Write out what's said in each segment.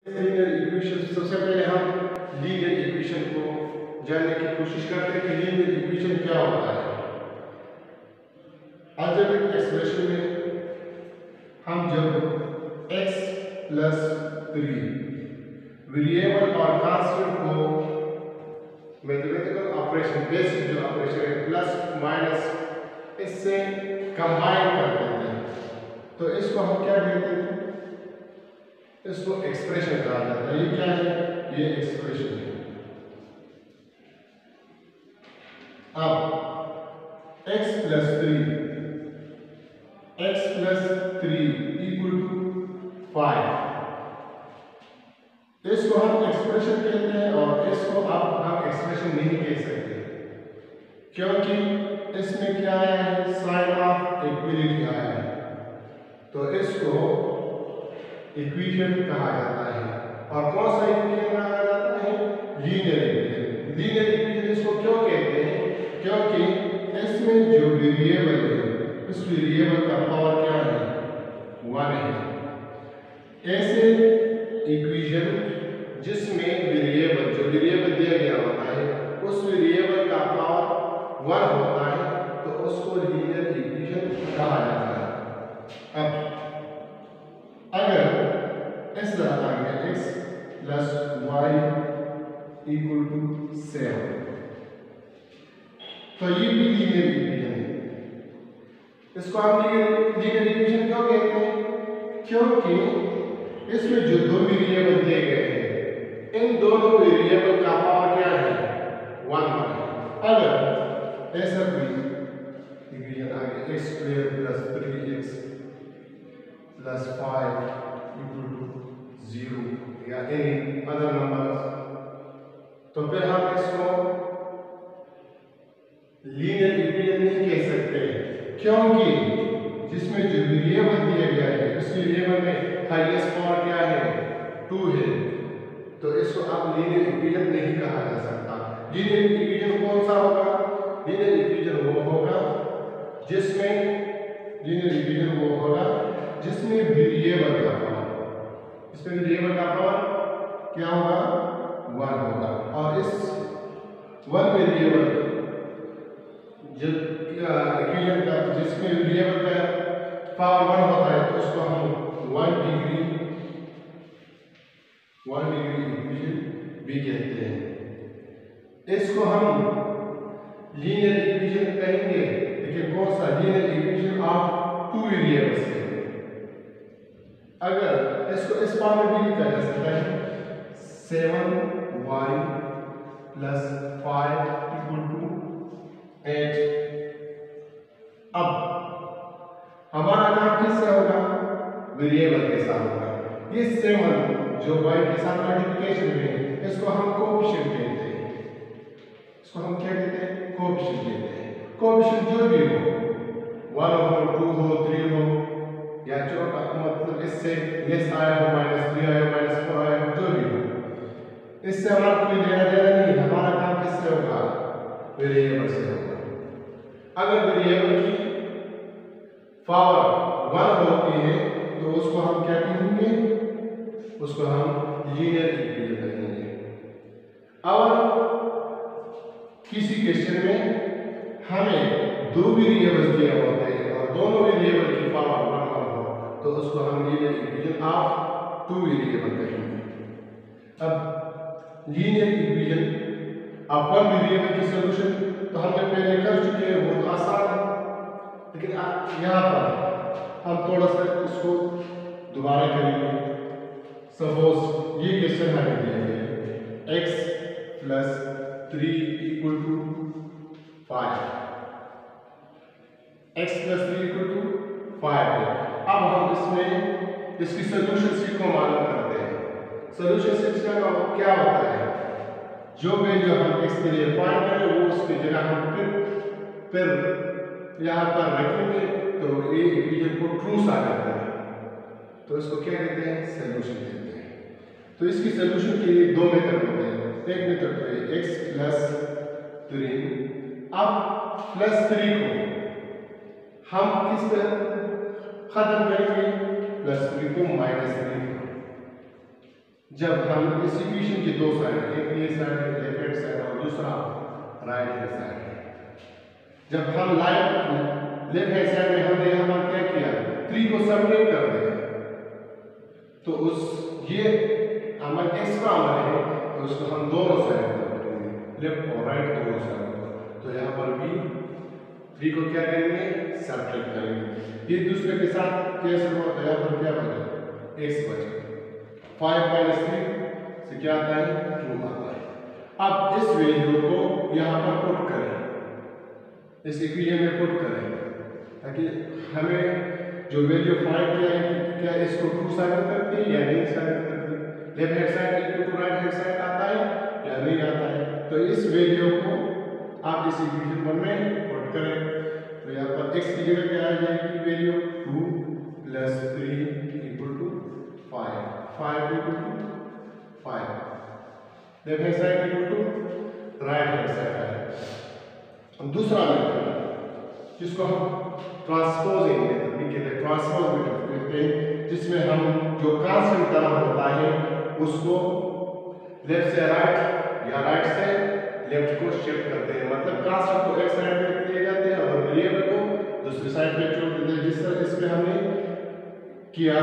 Linear equation. सबसे पहले हम लीनियर इक्वेशन को जानने की कोशिश करते हैं कि लीनियर इक्वेशन क्या होता है। अलजेब्रिक एक्सप्रेशन में हम जब x प्लस 3 वेरिएबल और कांस्टेंट को मैथमेटिकल ऑपरेशन बेसिक जो ऑपरेशन है प्लस माइनस इससे कंबाइन कर देते हैं तो इसको हम क्या कहते हैं, इसको एक्सप्रेशन कहा जाता है। ये क्या है? ये एक्सप्रेशन है। अब x प्लस 3 इक्वल टू 5, इसको हम एक्सप्रेशन कहते हैं और इसको अब हम एक्सप्रेशन नहीं कह सकते क्योंकि इसमें क्या आया है? साइन ऑफ इक्विलिटी आया है, तो इसको इक्वेशन कहा जाता है। और कौन सा इक्वेशन कहा जाता है? Linear equation. लीनियर इक्वेशन इसको क्यों कहते हैं? क्योंकि इसमें जो वेरिएबल है उस वेरिएबल का पावर क्या है? 1 है। ऐसे इक्वेशन जिसमें वेरिएबल जो वेरिएबल दिया गया होता है उस वेरिएबल का पावर 1 होता है तो उसको लीनियर इक्वेशन कहा जाता है। अब अगर इस तरह आ गया x plus y equal to 7 तो ये भी लीनियर इक्वेशन है। इसको हम लीनियर इक्वेशन क्यों कहते हैं? क्योंकि इसमें जो दो वेरिएबल दिए गए हैं इन दोनों वेरिएबल का पावर क्या है? 1 है। अगर ऐसा कोई इक्वेशन आ गया x square plus 3x plus 5 equal to 0 या एनी अदर नंबर तो फिर हम इसको लीनियर इक्वेशन नहीं कह सकते क्योंकि जिसमें जो वेरिएबल दिया गया है उस वेरिएबल में हाईएस्ट पावर क्या है? 2 है, तो इसको आप लीनियर इक्वेशन नहीं कहा जा सकता। लीनियर इक्वेशन कौन सा होगा? लीनियर इक्वेशन वो होगा जिसमें वेरिएबल का पावर, इसमें वेरिएबल का पावर क्या होगा? 1 होगा। और इस 1 वेरिएबल जब इक्वेशन का जिसमें वेरिएबल का पावर 1 होता है तो उसको हम 1 डिग्री इक्वेशन भी कहते हैं। इसको हम लीनियर इक्वेशन कहेंगे, लेकिन कौन सा? लीनियर इक्वेशन ऑफ 2 वेरिएबल्स है। अगर इसको इस फॉर्म में भी लिखा जा सकता है 7y प्लस 5 इक्वल टू 8। अब हमारा काम किससे होगा? वेरिएबल के साथ होगा। ये 7 जो y के साथ मल्टीप्लिकेशन में इसको हम कोएफिशिएंट कहते हैं। इसको हम क्या कहते हैं? कोएफिशिएंट कहते हैं। कोएफिशिएंट जो भी हो 1 हो 2 हो 3 हो या जो मतलब इससे लेस आया हो -3 आया हो -4 आया हो जो भी हो, इससे हमारा कोई लेना देना नहीं। हमारा काम किससे होगा? वेरिएबल से होगा। अगर वेरिएबल की पावर 1 होती है तो उसको हम क्या कहेंगे? उसको हम लीनियर इक्वेशन कहेंगे। और किसी क्वेश्चन में हमें 2 वेरिएबल्स दिए होते हैं और दोनों वेरिएबल की पावर 1 हो तो उसको हम लीनियर इक्वेशन ऑफ 2 वेरिएबल कहेंगे। अब लीनियर इक्वेशन ऑफ 1 वेरिएबल की सॉल्यूशन तो हमने पहले कर चुके हैं, वो तो आसान है, लेकिन यहाँ पर हम थोड़ा सा इसको दोबारा करेंगे। सपोज ये क्वेश्चन हमें दिया गया है x plus 3 equal to 5, x plus 3 equal to 5 है। अब हम इसमें इसकी सोल्यूशन सीट को मालूम करते हैं। सोल्यूशन सीट का क्या होता है? जो वैल्यू हम x के लिए फाइंड करें वो उसकी जगह हम फिर यहाँ पर रखेंगे तो ये इक्वेशन को ट्रू साबित करेगा। तो इसको क्या कहते हैं? सोल्यूशन कहते हैं। तो इसकी सोल्यूशन के लिए 2 मेथड होते हैं। एक मेथड तो है x प्लस 3। अब प्लस 3 को हम किस तरह खत्म करेंगे? प्लस 3 को -3 जब हम इस इक्वेशन की दो साइड, एक ये साइड लेफ्ट हैंड साइड और दूसरा राइट हैंड साइड, जब हम लेफ्ट हैंड साइड में हमने यहाँ पर क्या किया, 3 को सबट्रैक्ट कर दिया, तो उस ये हमारा एक्स्ट्रा है तो उसको हम दोनों साइड पर करेंगे, लेफ्ट और राइट दोनों साइड पर। तो यहाँ पर भी 3 को क्या करेंगे, सबट्रैक्ट करेंगे। ये दूसरे के साथ कैसे हुआ, तो यहाँ पर क्या बचा, x बचा, 5 - 3 से क्या आता है, 2 आता है। अब इस वैल्यू को यहाँ पर पुट करें, इस इक्वेशन में पुट करें, ताकि हमें जो वैल्यू फाइंड किया है क्या इसको 2 साइड करते हैं या नहीं साइड करते हैं, left hand side equal to right hand side आता है या नहीं आता है। तो इस वैल्यू को आप इस इक्वेशन में पुट करें, तो यहाँ पर x की जगह क्या आ जाएगी value, 2 + 3 = 5, 5 = 5, left hand side equal to right hand side है। दूसरा मेथड जिसको हम ट्रांसपोजिंग मेथड भी कहते हैं, ट्रांसपोज मेथड कहते हैं, जिसमें हम जो कांस्टेंट टर्म होता है उसको लेफ्ट से राइट या राइट से लेफ्ट को शिफ्ट करते हैं, मतलब कांस्टेंट को एक साइड पे ले जाते हैं और वेरिएबल को दूसरी साइड पे छोड़ देते हैं। जिस तरह इसमें हमने किया,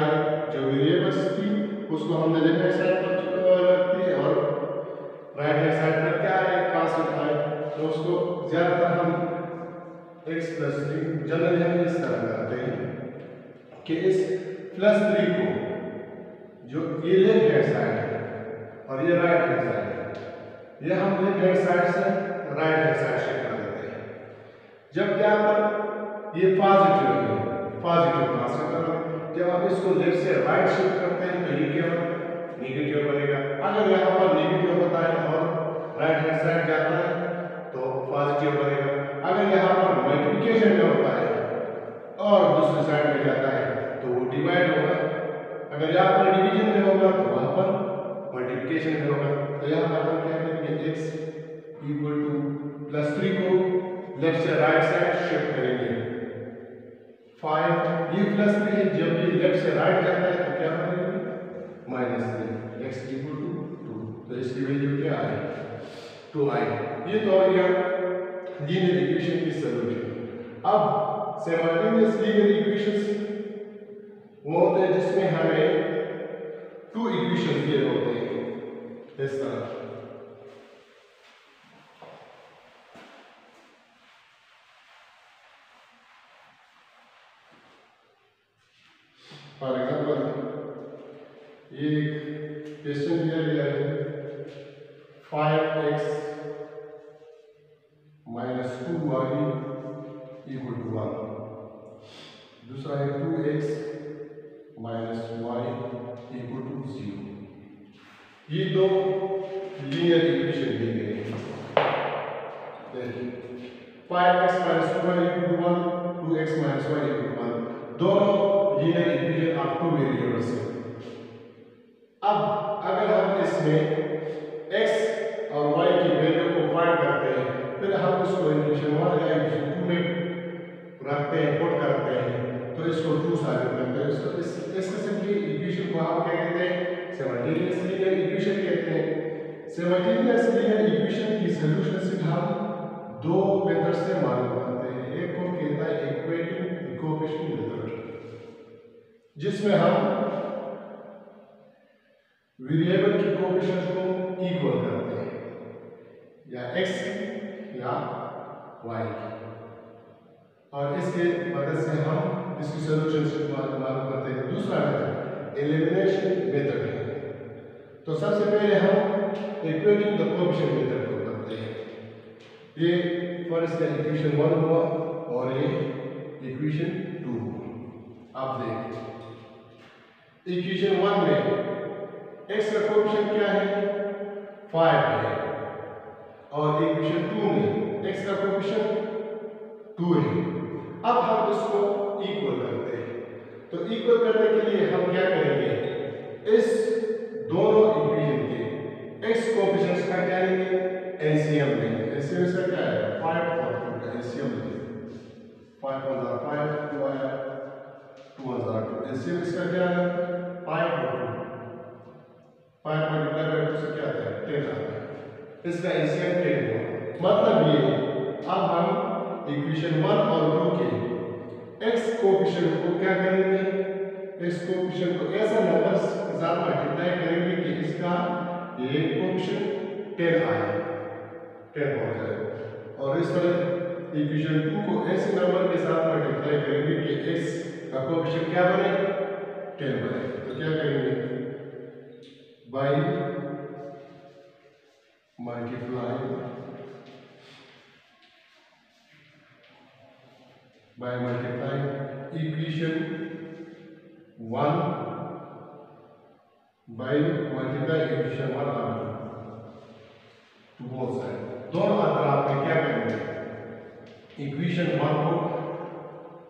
जो वेरिएबल्स थी उसको हमने लेफ्ट हैंड साइड पर रख दी और राइट हैंड साइड पर क्या है, कांस्टेंट है, तो उसको ज्यादातर हम x + 3 जनरली हम इस तरह करते हैं कि इस +3 को, जो ये लेफ्ट हैंड साइड है और ये राइट हैंड साइड है, ये हम लेफ्ट हैंड साइड से राइट हैंड साइड शिफ्ट कर देते हैं। जब यहाँ पर ये पॉजिटिव है, पॉजिटिव कांस्टेंट है, जब आप इसको लेफ्ट से राइट शिफ्ट करते हैं तो ये क्या नेगेटिव बनेगा। अगर यहाँ पर नेगेटिव होता है और राइट हैंड साइड जाता है तो पॉजिटिव बनेगा। अगर यहाँ पर मल्टीप्लिकेशन में होता है और दूसरी साइड में जाता है तो वो डिवाइड होगा, अगर यहाँ पर डिवीजन में होगा तो वहां पर मल्टीप्लिकेशन में होगा। तो यहाँ पर हम क्या करेंगे, x = +3 को लेफ्ट से राइट साइड शिफ्ट करेंगे, 5 ये +3 है, जब ये लेफ्ट से राइट जाता है तो क्या बनेगा, -3, x = 2, तो इसकी वैल्यू क्या आए, 2 आए। ये तो हो गया लीनियर इक्वेशन की सॉल्यूशन। अब सिमल्टेनियस लीनियर इक्वेशंस वो होते हैं जिसमें हमें 2 इक्वेशन दिए होते हैं इस तरह, फॉर एग्जांपल ये क्वेश्चन दिया गया है 5x - 2y = 1, दूसरा है 2x - y = 0। ये दो लीनियर इक्वेशन दी गई हैं। 5x - 2y = 1, 2x - y = 1, दोनों लीनियर इक्वेशन ऑफ 2 वेरिएबल्स हैं। अब अगर हम इसमें x और y की वैल्यू को फाइंड करते हैं, फिर हम उसको इक्वेशन 1 या इक्वेशन 2 में रखते हैं, पुट करते हैं, तो इसको 2 साबित करते हैं। इसको सिंपली इक्वेशन को हम क्या कहते हैं, सिमल्टेनियस लीनियर इक्वेशन कहते हैं। सिमल्टेनियस लीनियर इक्वेशन की सॉल्यूशन से हम 2 मेथड से मालूम करते हैं। एक को कहता है इक्वेटिंग इक्वेशन मेथड, जिसमें हम वेरिएबल की कोएफिशिएंट्स को इक्वल करते हैं, या x या y, और इसके मदद से हम इसकी सॉल्यूशन मालूम करते हैं। दूसरा मेथड एलिमिनेशन मेथड है। तो सबसे पहले हम इक्वेटिंग द कोएफिशिएंट मेथड को करते हैं। ये फर्स्ट इक्वेशन 1 हुआ और ये इक्वेशन 2 हुआ। आप देखिए इक्वेशन 1 में x का कोएफिशिएंट क्या है, 5 है, और इक्वेशन 2 में x का कोएफिशिएंट 2 है। अब हम इसको इक्वल करते हैं, तो इक्वल करने के लिए हम क्या करेंगे, इस दोनों इक्वेशन के x कोएफिशिएंट्स का क्या लेंगे, एलसीएम लेंगे। एलसीएम इसका क्या है, 5 और 2 का एलसीएम लेंगे, 5 × 5 2 आया, 2 × 2 एलसीएम इसका क्या है, 5 और 2, 5 मल्टीप्लाई बाय 2 से क्या आता है 10 आता है। इसका एलसीएम 10 हुआ। मतलब ये अब हम इक्वेशन 1 और 2 के x कोएफिशिएंट को क्या करेंगे, x कोएफिशिएंट को ऐसा नंबर्स के साथ मल्टीप्लाई करेंगे कि इसका ये कोएफिशिएंट 10 आए, 10 हो जाए। और इस तरह इक्वेशन 2 को ऐसे नंबर के साथ मल्टीप्लाई करेंगे कि x का कोएफिशिएंट क्या बने 10 बने। तो क्या करेंगे, by multiply equation 1 by multiply equation 1 और 2 टू बोथ साइड। दोनों अतराफ में क्या करेंगे, इक्वेशन 1 को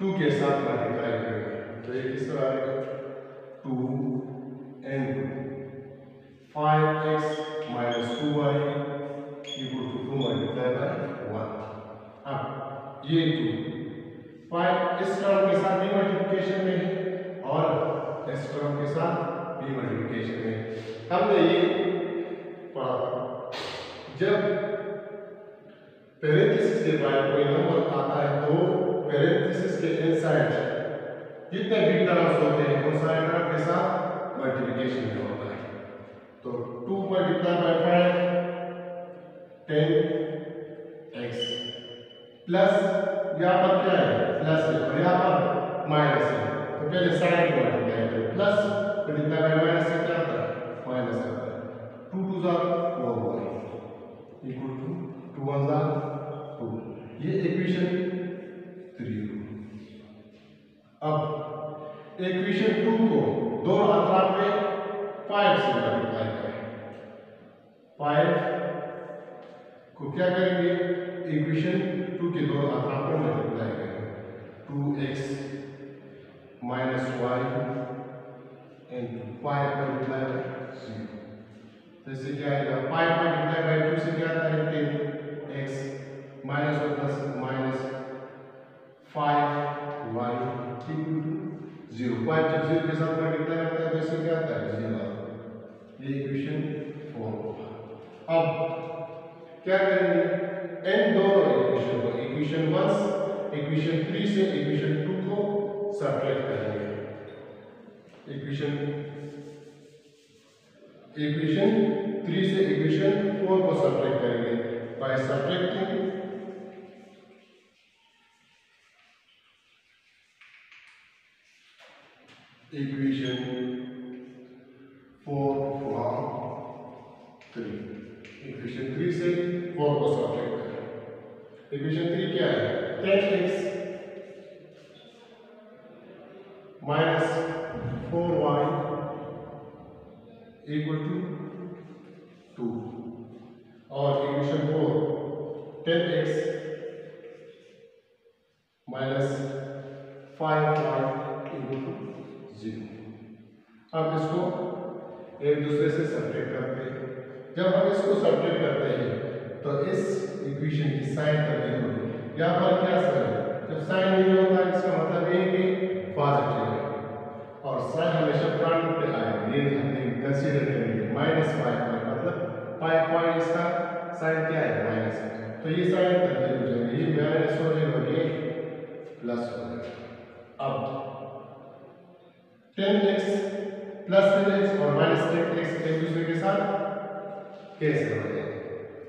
2 के साथ मल्टीप्लाई करेंगे। तो ये किस तरह आएगा 2 into 5x minus 2y equal to 2 multiplied by 1। अब ये 2 5 इस टर्म के साथ भी मल्टीप्लिकेशन में है और इस टर्म के साथ भी मल्टीप्लिकेशन में है। हमने ये पढ़ा जब पैरेंथेसिस के बाद कोई नंबर आता है तो पैरेंथेसिस के इनसाइड जितने भी टर्म्स होते हैं उन सारे टर्म के साथ मल्टीप्लिकेशन में होता है। तो 2 मल्टीप्लाई बाय 5 10x प्लस यहाँ पर क्या है प्लस है और यहाँ पर माइनस है। तो पहले साइन को मल्टीप्लाई करें, प्लस मल्टीप्लाई बाय माइनस से क्या आता है माइनस आता है। 2 2 4y इक्वल टू 2 1 2। ये इक्वेशन 3। अब इक्वेशन 2 को दोनों अतराफ में 5 से मल्टीप्लाई करें। 5 को क्या करेंगे, इक्वेशन 2 के दोनों अतराफ में मल्टीप्लाई करें। 2x minus y into 5 multiply by 0। तो इससे क्या आएगा 5 मल्टीप्लाई बाय 2 से क्या आता है 10x माइनस और plus minus 5y equal to 0। 5 जब 0 के साथ मल्टीप्लाई होता है तो इससे क्या आता है 0। ये इक्वेशन 4। अब क्या करेंगे, इन दोनों इक्वेशन को इक्वेशन 1 इक्वेशन 3 से इक्वेशन 2 को सब्ट्रैक्ट करेंगे। इक्वेशन 3 से इक्वेशन 4 को सब्ट्रैक्ट करेंगे by subtracting equation 4 from 3। Equation 3 से 4 को सब्ट्रैक्ट करें। इक्वेशन 3 क्या है 10x minus 4y equal to 2 और equation 4 10x minus 5y equal to 0। अब इसको एक दूसरे से सब्ट्रैक्ट करते हैं। जब हम इसको सब्ट्रैक्ट करते हैं तो इस इक्वेशन की साइन तब्दील होगी। यहाँ पर क्या साइन, जब साइन नहीं होता है इसका मतलब ये है कि पॉजिटिव है और साइन हमेशा फ्रंट पे आएगा। ये हम कंसीडर करेंगे -5 मतलब 5 इसका साइन क्या है माइनस है। तो ये साइन तब्दील हो जाएगा, ये माइनस हो जाएगा और ये प्लस हो जाएगा। अब 10x प्लस 10x और माइनस 10x एक दूसरे के साथ कैंसिल हो जाएगा।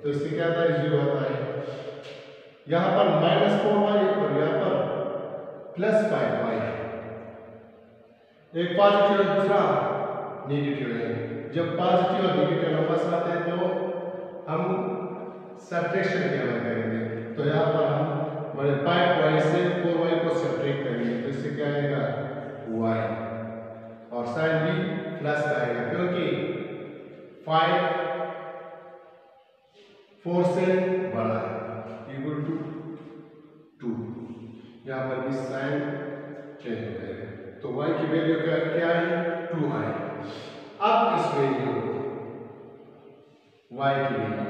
तो इससे क्या आता है 0 आता है। यहाँ पर -4y और यहाँ पर +5y है। एक पॉजिटिव और दूसरा नेगेटिव है। जब पॉजिटिव और नेगेटिव नंबर्स आते हैं तो हम सब्ट्रैक्शन के अमल करेंगे। तो यहाँ पर हम बड़े 5y से 4y को सब्ट्रैक्ट करेंगे। तो इससे क्या आएगा y और साइन भी प्लस आएगा क्योंकि 5 4 से बड़ा है इक्वल टू 2। यहाँ पर भी साइन चेंज हो जाएगा। तो y की वैल्यू क्या है 2 आई। अब इस वैल्यू y की वैल्यू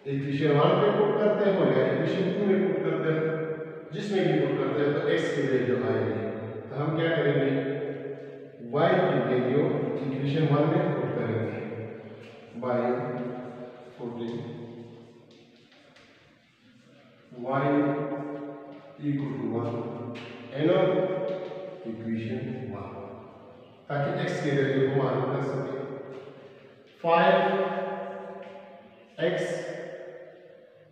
इक्वेशन 1 में पुट करते हो या इक्वेशन 2 में पुट करते हो, जिसमें भी पुट करते हैं तो x की वैल्यू आएगी। तो हम क्या करेंगे y की वैल्यू इक्वेशन 1 में पुट करेंगे। y 14 y equal to 1 anode equation 1 ताकि x की वैल्यू को मालूम कर सके 5x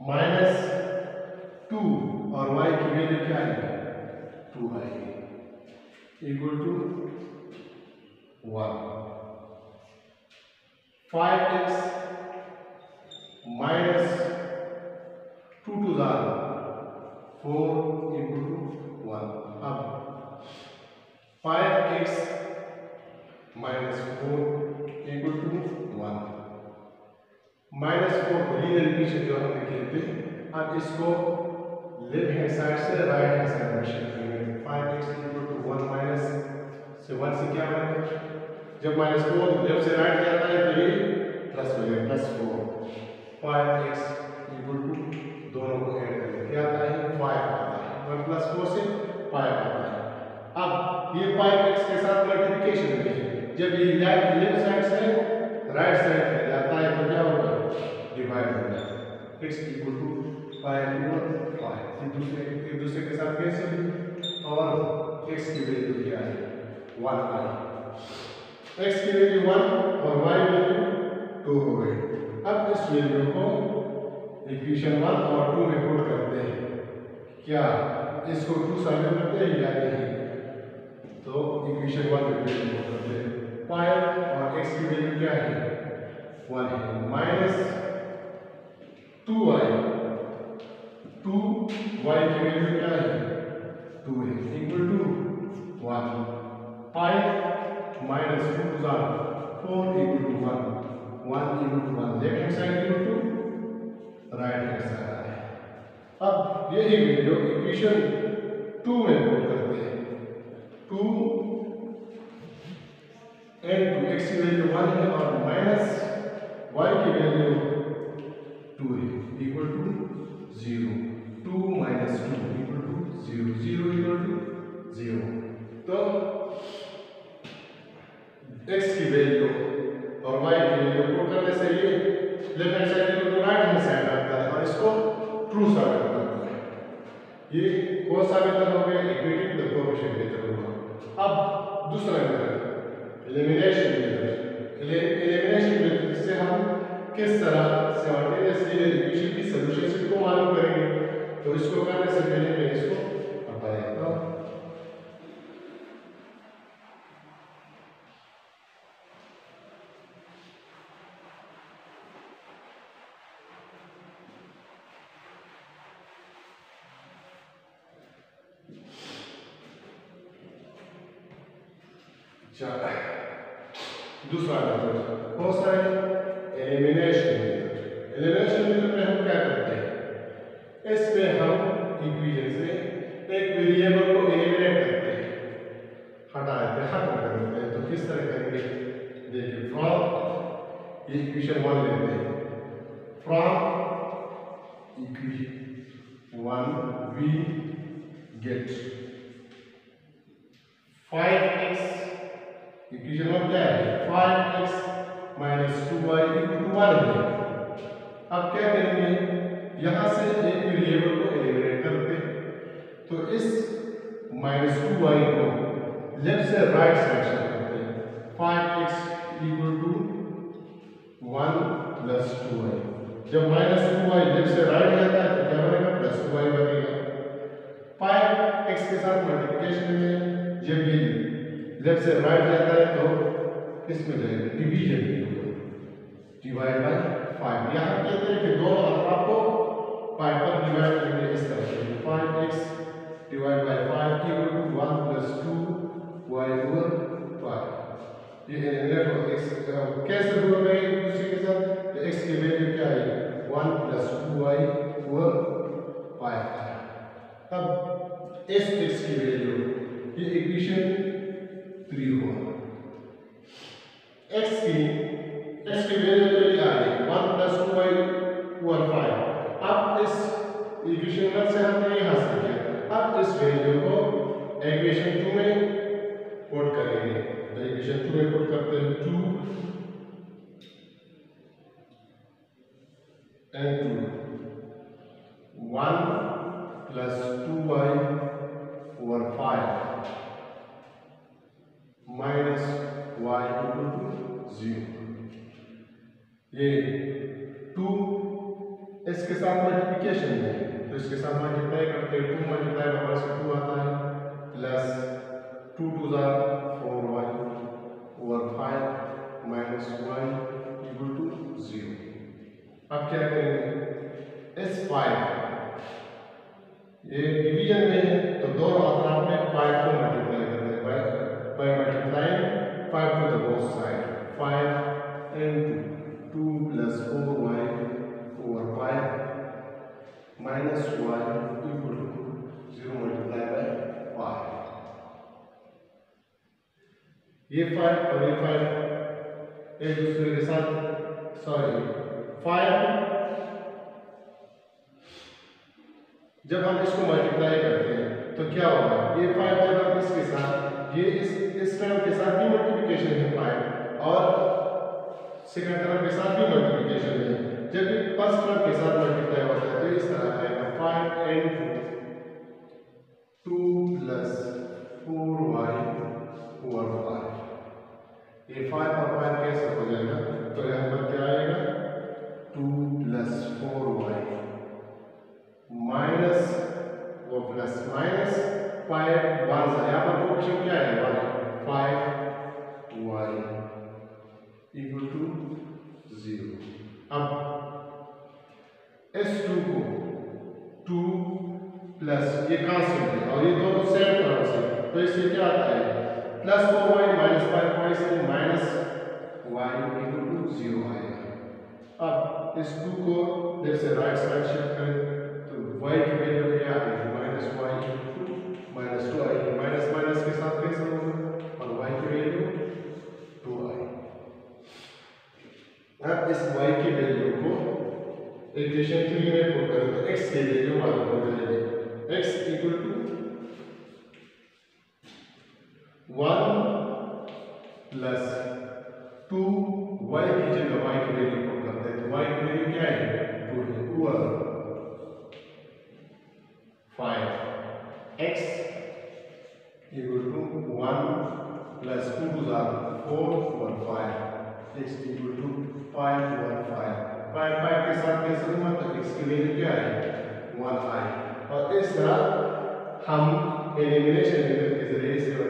माइनस 2 और y की वैल्यू क्या आएगी 2 आएगी equal to 1 5x minus 2 to the 4 equal to 1 अब 5x minus 4 equal to 1 minus 4 linear equation जो हम लिखे थे अब इसको लेफ्ट हैंड साइड से राइट हैंड साइड में शिफ्ट करेंगे 5x equal to 1 minus से 1 से क्या बनेगा जब minus 4 लेफ्ट से राइट जाता है तो ये प्लस हो जाएगा प्लस 4 5x equal to दोनों को ऐड करें क्या आता है 5 आता है 1 plus 4 से 5 आता है अब ये 5x के साथ मल्टीप्लिकेशन में है जब ये लेफ्ट साइड से राइट साइड में जाता है तो क्या होगा डिवाइड हो जाएगा x equal to 5 एक दूसरे के साथ कैंसिल और x की वैल्यू क्या है 1 आई x की वैल्यू 1 और y वैल्यू 2 हो गई अब इस वैल्यू को इक्वेशन 1 और 2 में पुट करते हैं क्या इसको 2 शामिल करते हैं या नहीं तो इक्वेशन 1 में पुट करते हैं 5 और x की वैल्यू क्या है 1 है माइनस 2y 2y की वैल्यू क्या है 2 है equal to 1 5 minus 2 to the 4 equal to 1 1 equal to 1 left hand side equal to right hand side आ है अब यही वैल्यू इक्वेशन 2 में पुट करते हैं 2 and 2 x की वैल्यू 1 है और माइनस y की वैल्यू 2 है equal to 0 2 minus 2 equal to 0 0 equal to 0 तो x की वैल्यू और y की वैल्यू पुट करने से ये left hand side equal to right hand side आता है और इसको ट्रू साबित करता है ये कौन सा मेथड हो गया इक्वेटिंग द कोएफिशिएंट मेथड होगा अब दूसरा मेथड एलिमिनेशन मेथड से हम किस तरह सिमल्टेनियसली इक्वेशन की सॉल्यूशन को मालूम करेंगे तो इसको करने से पहले मैं इसको बता देता हूं चलो दूसरा मेथड कौन सा है एलिमिनेशन मेथड में हम क्या करते हैं इसमें हम इक्वेशन से एक वेरिएबल को एलिमिनेट करते हैं हटा देते हैं खत्म कर देते हैं तो किस तरह करेंगे देखिए फ्रॉम ये इक्वेशन 1 लेते हैं from equation 1 we get 5x equation 1 क्या है 5x minus 2y equal to 1 है अब क्या करेंगे यहां से एक वेरिएबल को एलिमिनेट करते हैं तो इस minus 2y को लेफ्ट से राइट साइड शिफ्ट करते हैं 5x equal to 1 plus 2y जब minus 2y लेफ्ट से राइट जाता है तो क्या बनेगा plus 2y बनेगा 5x के साथ मल्टीप्लिकेशन में जब ये लेफ्ट से राइट जाता है तो किस में जाएगा डिवीजन डिवाइड बाय 5 यहां कहते हैं कि दोनों अतराफ को 5 पर डिवाइड करेंगे इस तरह से 5x divide by 5 equal to 1 plus 2y over 5 ये एलिमिनेट हो x कैसे हो गए एक दूसरे के साथ तो x की वैल्यू क्या है 1 प्लस 2y ओवर 5 अब इस x की वैल्यू ये इक्वेशन 3 हुआ x की वैल्यू तो क्या है 1 प्लस 2y ओवर 5 अब इस इक्वेशन 1 से हमने ये हासिल किया अब इस वैल्यू को इक्वेशन 2 में पुट करेंगे तो इक्वेशन 2 में पुट करते हैं 2 and 2 1 plus 2y over 5 minus y equal to 0। ये 2 इसके साथ मल्टीप्लिकेशन है तो इसके साथ मल्टीप्लाई करते हैं 2 मल्टीप्लाई बाय से 2 आता है प्लस 2 2 ज़ा 4y over 5 minus y equal to 0। अब क्या करेंगे इस 5 ये डिवीजन में है तो दोनों अतराफ में 5 को मल्टीप्लाई करते हैं by multiplying 5 to the both side 5 into 2 plus 4y over 5 minus y equal to 0 multiplied by 5। ये 5 और ये 5 एक दूसरे के साथ सॉरी 5 जब हम इसको मल्टीप्लाई करते हैं तो क्या होगा ये 5 जब हम इसके साथ ये इस टर्म के साथ भी मल्टीप्लिकेशन है 5 और सेकंड टर्म के साथ भी मल्टीप्लिकेशन है जब ये फर्स्ट टर्म के साथ मल्टीप्लाई होता है तो इस तरह आएगा 5 into 2 plus 4y over 5। ये 5 और 5 कैसे हो जाएगा तो यहाँ पर क्या आएगा 2 plus 4y माइनस वो प्लस माइनस 5 1 यहाँ पर ऑप्शन क्या है 5y इक्वल टू 0। अब S2 को 2 प्लस ये कांस्टेंट है और ये दोनों सेम टर्म्स है तो इससे क्या आता है प्लस 4y माइनस 5y से माइनस y इक्वल टू 0 आएगा। अब इस 2 को लेफ्ट से राइट साइड शिफ्ट करें तो y की वैल्यू क्या आ गई माइनस y माइनस 2 आई माइनस माइनस के साथ कैंसिल होगा और y की वैल्यू 2 आई। अब इस y की वैल्यू को इक्वेशन 3 में पुट करें तो x की वैल्यू मालूम हो जाएगी x equal to 1 plus 2 y की जगह y की वैल्यू पुट करते हैं तो y की वैल्यू क्या है 2 है over 5 x equal to 1 plus 2 two ज़ा 4 over 5 x equal to 5 over 5 5 के साथ कैसे होगा तो x की वैल्यू क्या है 1 आई और इस तरह हम एलिमिनेशन मेथड के जरिए से और